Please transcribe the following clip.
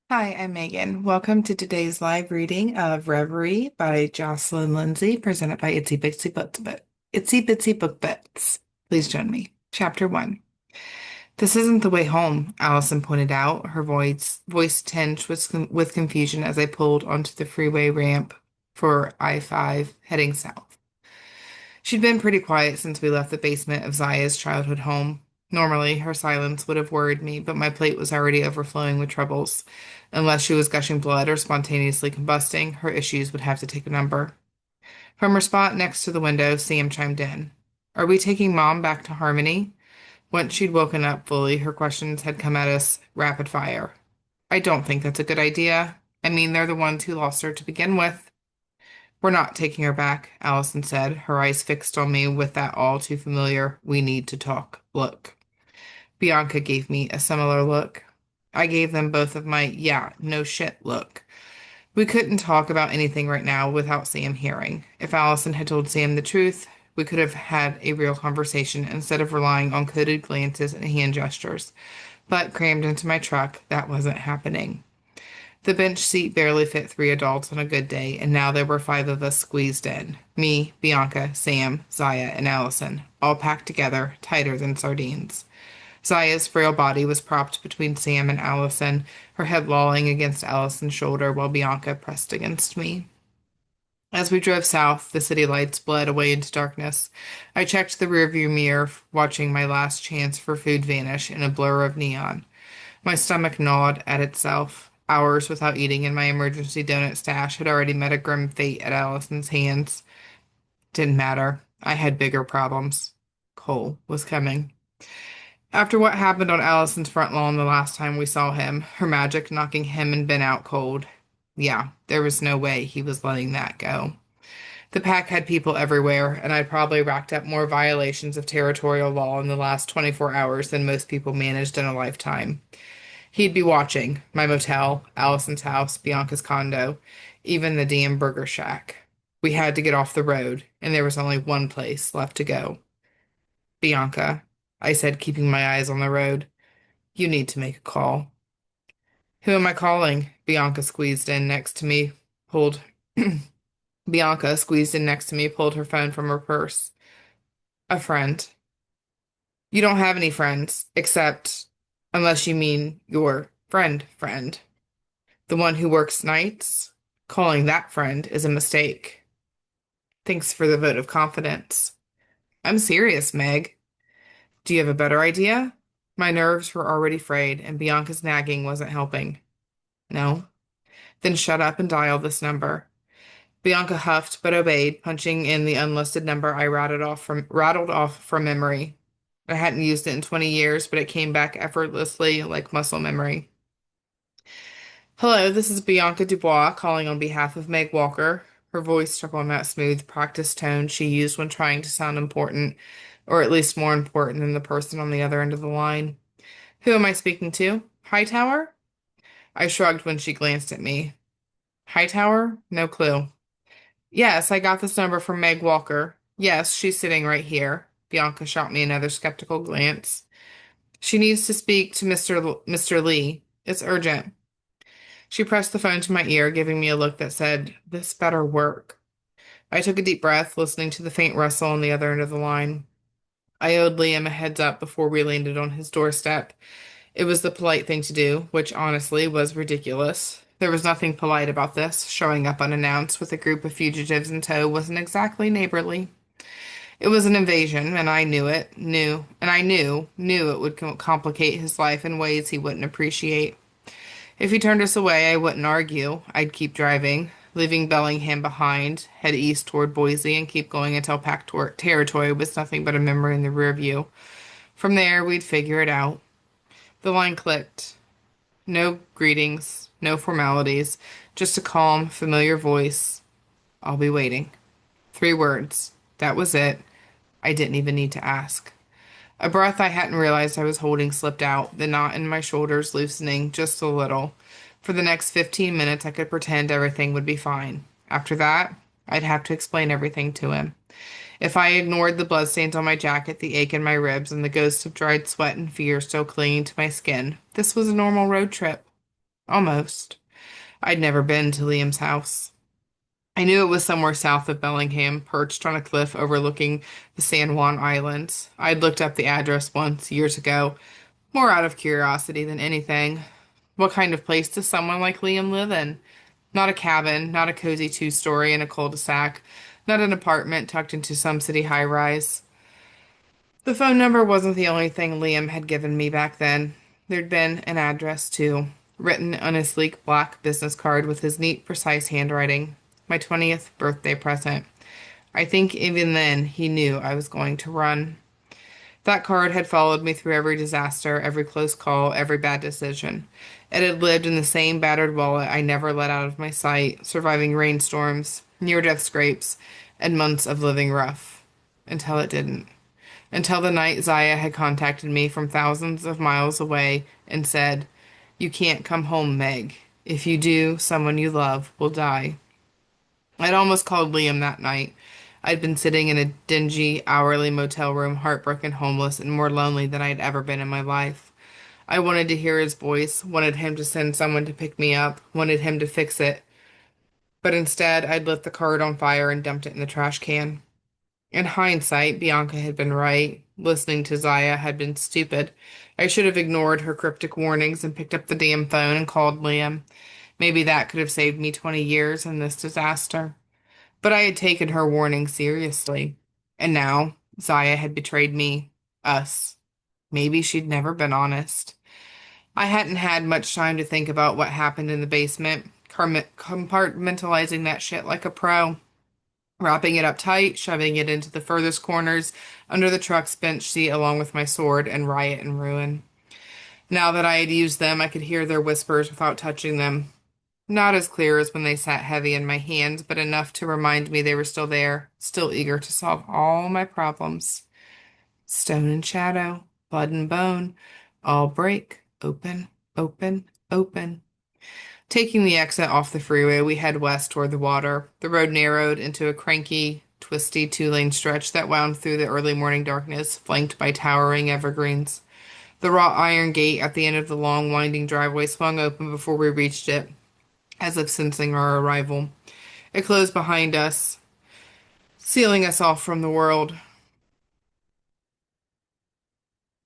Hi, I'm Megan. Welcome to today's live reading of Reverie by Jocelyn Lindsay, presented by Itsy Bitsy Book Bits. Please join me. Chapter 1. This isn't the way home, Allison pointed out, her voice tinged with confusion as I pulled onto the freeway ramp for I-5 heading south. She'd been pretty quiet since we left the basement of Zaya's childhood home. Normally, her silence would have worried me, but my plate was already overflowing with troubles. Unless she was gushing blood or spontaneously combusting, her issues would have to take a number. From her spot next to the window, Sam chimed in. Are we taking Mom back to Harmony? Once she'd woken up fully, her questions had come at us rapid fire. I don't think that's a good idea. I mean, they're the ones who lost her to begin with. We're not taking her back, Allison said, her eyes fixed on me with that all too familiar "we need to talk" look. Bianca gave me a similar look. I gave them both of my "yeah, no shit" look. We couldn't talk about anything right now without Sam hearing. If Allison had told Sam the truth, we could have had a real conversation instead of relying on coded glances and hand gestures. But crammed into my truck, that wasn't happening. The bench seat barely fit three adults on a good day, and now there were five of us squeezed in. Me, Bianca, Sam, Zaya, and Allison, all packed together, tighter than sardines. Zaya's frail body was propped between Sam and Allison, her head lolling against Allison's shoulder while Bianca pressed against me. As we drove south, the city lights bled away into darkness. I checked the rearview mirror, watching my last chance for food vanish in a blur of neon. My stomach gnawed at itself. Hours without eating and my emergency donut stash had already met a grim fate at Allison's hands. Didn't matter. I had bigger problems. Cole was coming. After what happened on Allison's front lawn the last time we saw him, her magic knocking him and Ben out cold. Yeah, there was no way he was letting that go. The pack had people everywhere, and I'd probably racked up more violations of territorial law in the last 24 hours than most people managed in a lifetime. He'd be watching my motel, Allison's house, Bianca's condo, even the damn burger shack. We had to get off the road, and there was only one place left to go. Bianca, I said, keeping my eyes on the road, you need to make a call. Who am I calling? Pulled Bianca squeezed in next to me, pulled her phone from her purse. A friend. You don't have any friends, except, unless you mean your friend. The one who works nights? Calling that friend is a mistake. Thanks for the vote of confidence. I'm serious, Meg. Do you have a better idea? My nerves were already frayed, and Bianca's nagging wasn't helping. No? Then shut up and dial this number. Bianca huffed but obeyed, punching in the unlisted number I rattled off from memory. I hadn't used it in 20 years, but it came back effortlessly like muscle memory. Hello, this is Bianca Dubois calling on behalf of Meg Walker. Her voice struck on that smooth, practiced tone she used when trying to sound important, or at least more important than the person on the other end of the line. Who am I speaking to? Hightower? I shrugged when she glanced at me. Hightower? No clue. Yes, I got this number from Meg Walker. Yes, she's sitting right here. Bianca shot me another skeptical glance. She needs to speak to Mr. Lee. It's urgent. She pressed the phone to my ear, giving me a look that said, "This better work." I took a deep breath, listening to the faint rustle on the other end of the line. I owed Liam a heads up before we landed on his doorstep. It was the polite thing to do, which honestly was ridiculous. There was nothing polite about this. Showing up unannounced with a group of fugitives in tow wasn't exactly neighborly. It was an invasion, and I knew it, and I knew it would complicate his life in ways he wouldn't appreciate. If he turned us away, I wouldn't argue. I'd keep driving, leaving Bellingham behind, head east toward Boise, and keep going until packed territory was nothing but a memory in the rear view. From there, we'd figure it out. The line clicked. No greetings, no formalities, just a calm, familiar voice. I'll be waiting. 3 words. That was it. I didn't even need to ask. A breath I hadn't realized I was holding slipped out, the knot in my shoulders loosening just a little. For the next 15 minutes, I could pretend everything would be fine. After that, I'd have to explain everything to him. If I ignored the bloodstains on my jacket, the ache in my ribs, and the ghost of dried sweat and fear still clinging to my skin, this was a normal road trip. Almost. I'd never been to Liam's house. I knew it was somewhere south of Bellingham, perched on a cliff overlooking the San Juan Islands. I'd looked up the address once, years ago, more out of curiosity than anything. What kind of place does someone like Liam live in? Not a cabin, not a cozy two-story in a cul-de-sac, not an apartment tucked into some city high-rise. The phone number wasn't the only thing Liam had given me back then. There'd been an address, too, written on a sleek black business card with his neat, precise handwriting. My 20th birthday present. I think even then he knew I was going to run. That card had followed me through every disaster, every close call, every bad decision. It had lived in the same battered wallet I never let out of my sight, surviving rainstorms, near-death scrapes, and months of living rough. Until it didn't. Until the night Zaya had contacted me from thousands of miles away and said, "You can't come home, Meg. If you do, someone you love will die." I'd almost called Liam that night. I'd been sitting in a dingy, hourly motel room, heartbroken, homeless, and more lonely than I'd ever been in my life. I wanted to hear his voice, wanted him to send someone to pick me up, wanted him to fix it. But instead, I'd lit the card on fire and dumped it in the trash can. In hindsight, Bianca had been right. Listening to Zaya had been stupid. I should have ignored her cryptic warnings and picked up the damn phone and called Liam. Maybe that could have saved me 20 years in this disaster. But I had taken her warning seriously. And now, Zaya had betrayed me. Us. Maybe she'd never been honest. I hadn't had much time to think about what happened in the basement, compartmentalizing that shit like a pro, wrapping it up tight, shoving it into the furthest corners under the truck's bench seat along with my sword and riot and ruin. Now that I had used them, I could hear their whispers without touching them. Not as clear as when they sat heavy in my hands, but enough to remind me they were still there, still eager to solve all my problems. Stone and shadow, blood and bone, all break, open, open, open. Taking the exit off the freeway, we head west toward the water. The road narrowed into a cranky, twisty two-lane stretch that wound through the early morning darkness, flanked by towering evergreens. The wrought iron gate at the end of the long, winding driveway swung open before we reached it, as if sensing our arrival. It closed behind us, sealing us off from the world.